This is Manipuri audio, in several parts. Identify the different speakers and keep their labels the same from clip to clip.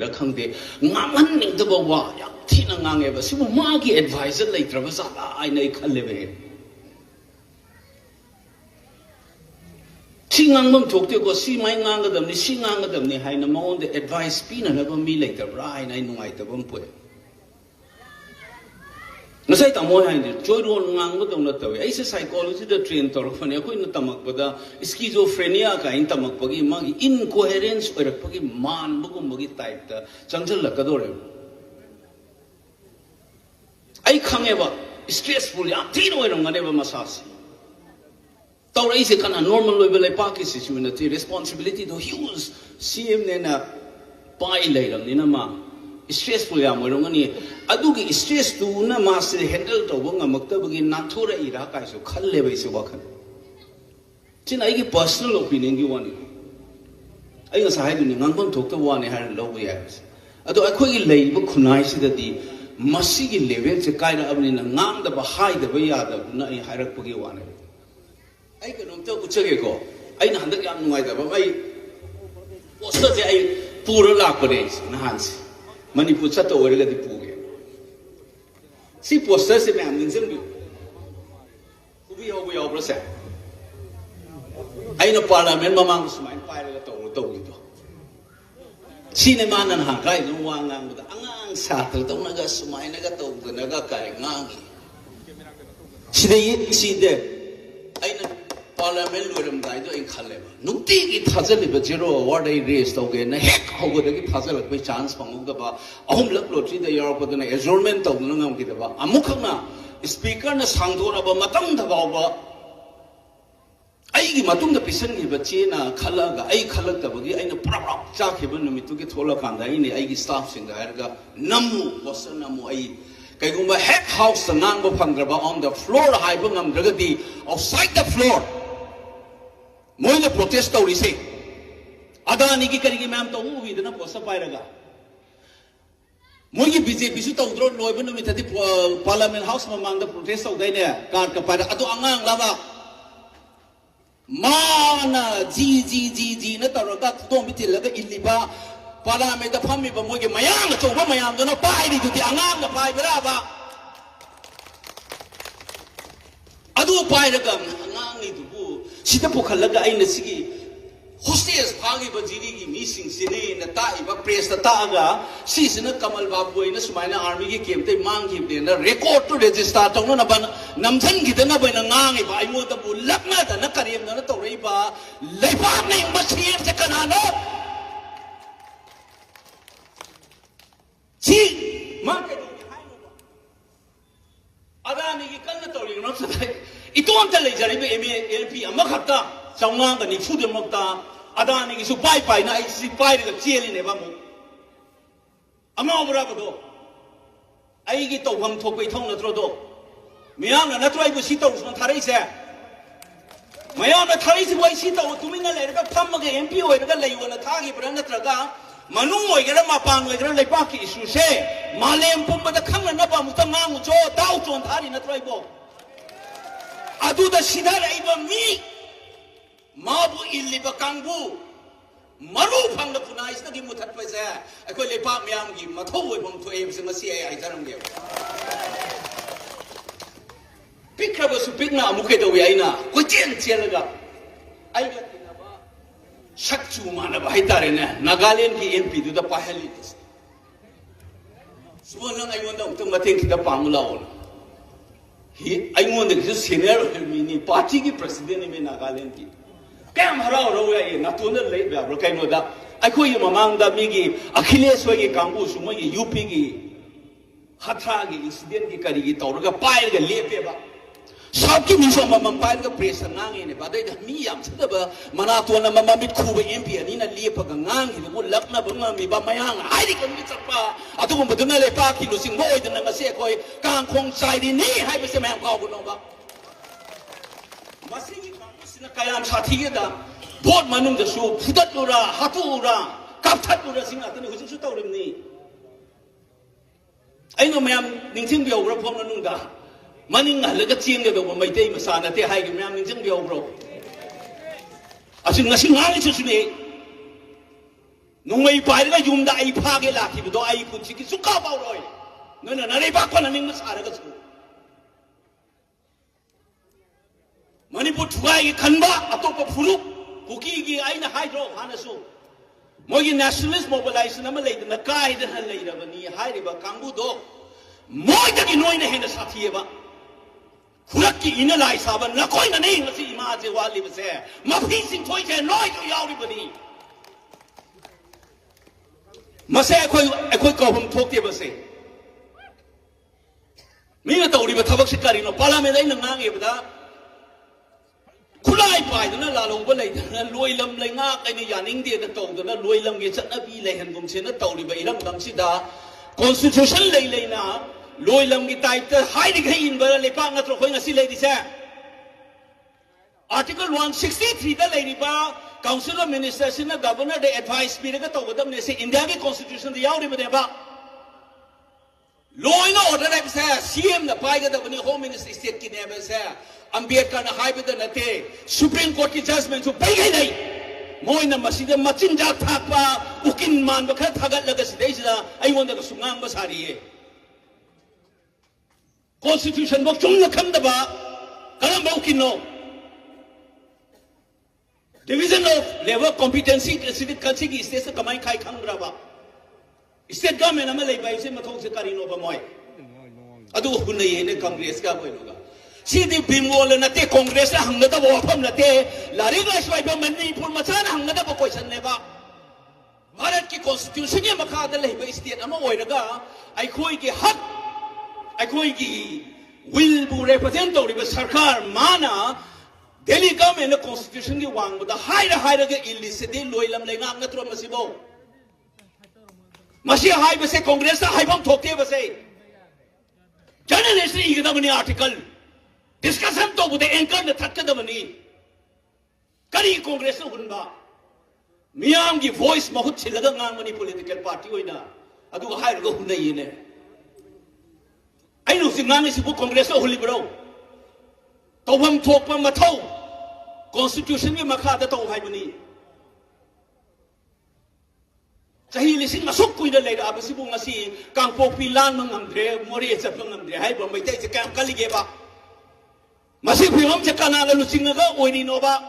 Speaker 1: khangde ngaman ning de wa ya thina ngange ba sibu ma gi advisor leitra ba sala ai nei khalle be singang mom thokte ko si mai ngang ga dam ni singang ga dam ni haina ma on the advice pina na ba mi leitra bra ai nei nungai ta bam pu nasai ta mo hain de choiron ngang ba dong na tawe ai se psychology da train tor phane ko in tamak bada schizophrenia ka in tamak pagi ma gi incoherence orak pagi man bu gum gi type ta changjal la ka dore ai khange ba stressful ya tin oi rong ngane ba masasi tawra ise kana normal level le pa ki situation ti responsibility do huge cm ne na pai lai ram ni na ma stressful ya mo rong ani adu gi stress tu na ma se handle to bo ngamak ta gi na thora ira kai so khalle bai so ba khan chin ai gi personal opinion gi wani ai nga sai du ni ngang kon thok ta wa ne har lo ya adu ai khoi gi lei bu khunai si da di masi gi level se kai na abni na ngam da ba hai da ba ya da na ai hairak pu gi wa ne ai ka nom ta ku che ge ko ai na handak yam nungai da ba ai poster je ai pura la ko de na han si Manipur chat over la di puge si poster se me am ninjam bi kubi ho yo bro se ai no parliament mamang sumai pai la to ni to cinema nan ha kai no wa ngang da angang sa to na ga sumai na ga to na ga kai ngang si de ai na parliament loram dai do in khalle ba nukti gi thajal ba zero award ai race to ge na hek hogo da gi thajal ba chance pangu ga ba ahum lak lotri da yar ko da na adjournment to na ngam gi da ba amuk na speaker na sangdora ba matam da ba ai gi matung da pisan gi ba che na khala ga ai khalak da ba gi ai na pura cha ke ba numi tu gi thola kan da ai ne ai gi staff sing da ga namu boss namu ai kai gumba head house nang ba phang ba on the floor hai ba ngam da di outside the floor मोइले प्रोटेस्ट तौरी से अदानी की करी मैम तो हुई ना पोसा पाएगा मोइगी बीजेपी सु तौद्रो लोइबन नुमि थदि पार्लियामेंट हाउस ममांग द प्रोटेस्ट तौदै ने कार्ड का पारा अदो अंगांग लाबा माना जी न तौरगा तो मिथिल लगा इल्लिबा पार्लियामेंट द फम्मी बा मोइगे मयांग चौबा मयांग दो न पाइरि दुति अंगांग पाइ बराबा अदो पाइरगा अंगांग नि दुबु सिदा पोखलगा आइना सिगी होस्टेस फागी बजीरी की मीसिंग सिने न ताइबा प्रेस ता तागा सिसना कमल बाबू इन सुमाइना आर्मी की केमते मांगी दे न रिकॉर्ड टू रजिस्टर तौन न बन नमजन की दना बन ngangi ba aimo da bu lakna da na kariem na tawrei ba leiba nei masiem se kanano si market adani ki kalna tawri no sa iton ta lei jari be MLP amakhatta chawnga ga ni phude makta adani ki su pai na ai si pai ga cheli ne ba mu ama obra ba do ai gi to bam thok pai thong na tro do miyang na tro ai bu si to son tharai se mayang na tharai si wai si to tumin na le ga tham ga MP oi ga lei wala tha gi bra na tra ga manu oi ga ma pang oi ga lei pa ki issue se malem pum ba da khang na ba mu ta ngang mu cho dau chon thari na tro ai bo adu da sidar ai ba mi mabu illi ba kangbu maru phang da punai sta gi muthat pa ja akoi le pa myam gi mathau oi bom thu em se ma si ai jaram ge pikra ba su pikna amuke do ai na ko chen ga ai ga tina ba shakchu ma na ba hai tare ne Nagaland ki MP du da pahali tis suwan ai won da utung ma teng ki da pang la on he ai won da senior mini party ki president me Nagaland ki Kam harau ro ya na tu na le ba ro kai no da ai khoi mamang da mi gi Akhilesh wa gi kangbu su mo gi UP gi hatha gi incident gi kari gi tawra ga pai ga lepe ba sab ki mi so mamam pai ga press ngang ne ba dai da mi yam sa ba mana tu na mamam mit khu ba MP ani na lepe ga ngang gi mo lak na ba mi ba mayang ai ri kan mi chak pa atu mo ba na le pa ki lo sing mo oi da na se koi kang khong sai di ni hai ba se mam ka bu no ba masing na kayam sathi da bot manung da su phudat lura hatura kapthat lura sing atani hujin su tawrim ni aino mayam ningthing biaw bro phom nanung da maning halaga ching ga do mai tei masana te hai gi mayam ningthing biaw bro asin ngasi ngali su ne nungai pai ga yum da ai pha ge la ki do ai khu chi ki su ka ba roi no na na re ba ko na ning ma sa ra ga su manipur thuai gi khan ba atop phuru kuki gi ai na hai ro hana su mogi nationalist mobilization ama lei na kai da han lei ra ba ni hai re ba kangbu do moi da gi noi na hen sa thi ba खुरक की इन लाई साबन न कोई नहीं मसी इमा से वाली बसे मफी सिंह थोई के नोई तो यावरी बनी मसे कोई कौम ठोकते बसे मीना तौरी बथबक सिकारी नो पार्लियामेंट आई नंगांगे बदा खुलाई पाइदना लालोब लेदना लोइलम लेंगा कने यानिंग दे तौदना लोइलम गे चटनबी लेहनगुम सेना तौरी बइरम दमसिदा कॉन्स्टिट्यूशन लेना लोइलम की टाइप हाई दिखाई इन बर लेपा नत्रो खोई ngasi ले दिसे आर्टिकल 163 दा ले रिबा काउंसिल ऑफ मिनिस्टर्स ने गवर्नर दे एडवाइस पीरे का तौगदम ने से इंडिया के कॉन्स्टिट्यूशन दे यावरी बने बा लॉ एंड ऑर्डर है से सीएम द पाइगा द बनी होम मिनिस्टर स्टेट की ने से अंबेडकर ने हाई बद नते सुप्रीम कोर्ट की जजमेंट सु पई गई नहीं मोइना मसीदे मचिन जा थापा उकिन मान बखर थागत लगा सिदे सिदा आइवोंदा का सुंगांग बसारी है Constitution bok chung na kham da ba kalam bok kinno division of labor competency civic culture ki state se kamai khai khang ra ba state government ama lei bai se mathong se kari no ba moi adu hun nei ne congress ka boi loga si di bimol na te congress la hang na da bo pham na te lari ga swai ba mani pur ma cha na hang na da bo question ne ba bharat ki constitution ye makha da lei ba state ama oi raga ai khoi ki hak अखोई की विल बु रिप्रेजेंट तौरिबा सरकार माना दिल्ली गवर्नमेंट कॉन्स्टिट्यूशन की वांगबदा हाइर के इलिसिटी लोइलम लेंगा नत्रो मसिबो मसी हाइ बसे कांग्रेस हाइबम थोकते बसे जर्नलिस्ट इगदबनी आर्टिकल डिस्कशन तो बुदे एंकर ने थक्कदबनी करी कांग्रेस हुनबा मियाम की वॉइस बहुत छिलगा ngang पॉलिटिकल पार्टी होइना अदु हाइर गो हुनैने I know the man is a Congress of Holy Bro. Towam talk from Mato Constitution in Makata to Haibani. Sahi listen Masuk with the later Abasibumasi, Kampopi Landman and Dre, Moria Sapon and the Haibon, may take the Camp Kaligeba. Masipi Homchakana Lucinaga, Oinova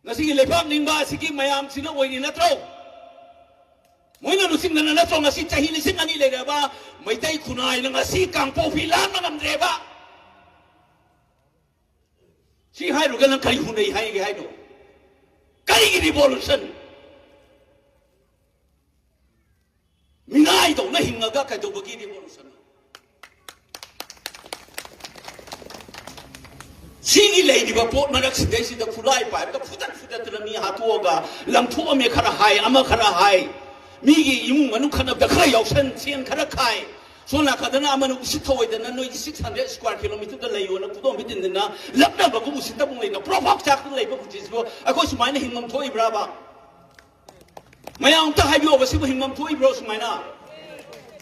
Speaker 1: Nasi Lepan Nimba, Siki, my arms in a way in a throw. Moina lusing na na so ngasi tahili sing ani le ba mai tai kunai na ngasi kangpo pilan na ngam ba si hai ru gan kai hunai hai ge hai do kai gi revolution minai do na hinga ga ka do gi revolution si gi le di ba pot marak sidai si da kulai pa ka futat na mi hatuoga lam thu me khara hai ama khara hai Migi yung manu kana da khay option sian khara khai so na kadana amanu usithoi da na noi 600 square kilometer da layo na pudom bitin na lapna ba ku usita bung lai na provoke chak lai ba ku jisbo ako sumai na hingam thoi bra ba mayang ta habi over si hingam thoi bro sumai na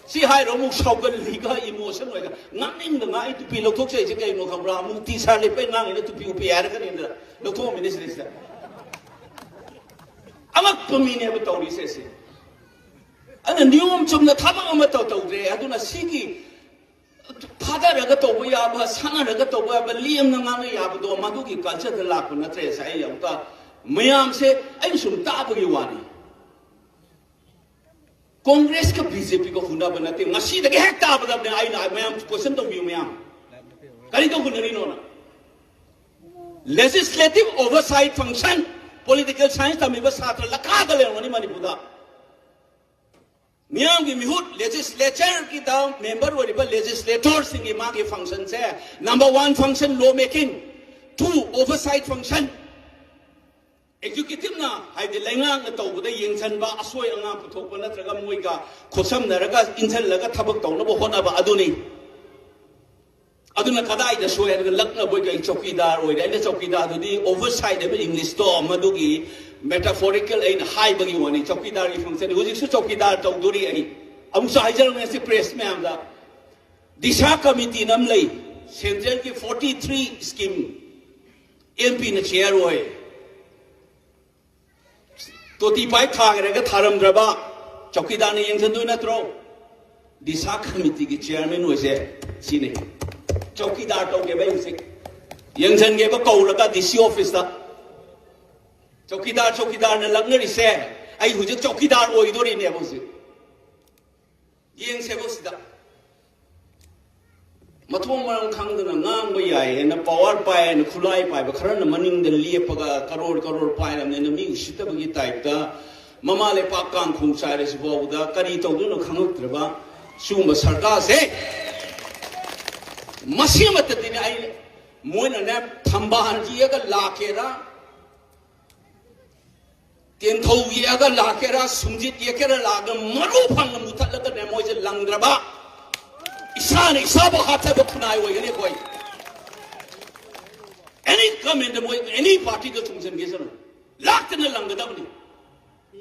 Speaker 1: si hai ro mu shaugal liga emotion hoega ngam da ngai tu pi lo thok se je kai no khabra mu ti sa le pe ngang ina tu pi upr ka ni da lo thok minister is amak pamine ba tawri se अन नियम चुमना थाबा अमा तौरे अदुना सिगी फादरगा तौबा याबा सानरगा तौबा याबा लियम नंगाना याबदो मदुगी कल्चर द लाप नत्रे साइ यौता मयाम से आई सुम ताबगी वानी कांग्रेस का बीजेपी को हुना बनते ngasi दगे हेक ताबदा ने आई ना मयाम क्वेश्चन तो बियो मयाम करी तो हुनरी नो ना legislative oversight function political science तमिबा छात्र लखा गले वनी मणिपुरदा मियाम की मिहुट लेजिस्लेचर की दाम मेंबर वरिबा लेजिस्लेटर सिंगी मा के फंक्शन से number 1 function law making 2 oversight function executive ना हाइदे लेंगांग न तौबदा यंगसन बा असोय अंगा पुथोक नत्रगा मोइगा खोसम नरगा इंसन लगा थबक तौनबो होनाबा अदुनी अदुना कदाई द सोय लक्ना बोइगा चौकीदार ओइदा ने चौकीदार दुदी ओवरसाइट एबे इंग्लिश तो मदुगी metaphorical in high bagi wani chowkidar ki function huji su chowkidar tawduri ai amsa hajar me se press me amda disha committee nam lei central ki 43 scheme mp na chair hoy Toti pai thagre tharam draba chokidar ne yengsan doi natro disa committee ki chairman hoise sine chokidar to ge bai use yengsan ge ba kaulaga dc office da chokidar na lagnari se ai hujik chokidar oidori ne bose yeng se bosida mathom marang khangdana ngang ba yai na power pai na khulai pai ba khara na maning de lepaga karor pai na ne mi usita ba gi type da mama le pa kang khung sai re si bo da kari to no khanguk traba suma sarkar se masimat tin ai moina na thamba ji ga lakera ten thau ya ga lakera sumjit ye kera laga maru phang mu thala ka ne moi je langdraba isane isaba hatha ba khunai wo yene koi any comment mo any party ka chungsen ge sano laktana langda bni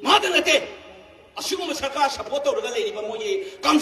Speaker 1: madana te asuma sarkar support to ga le ni ba mo ye kam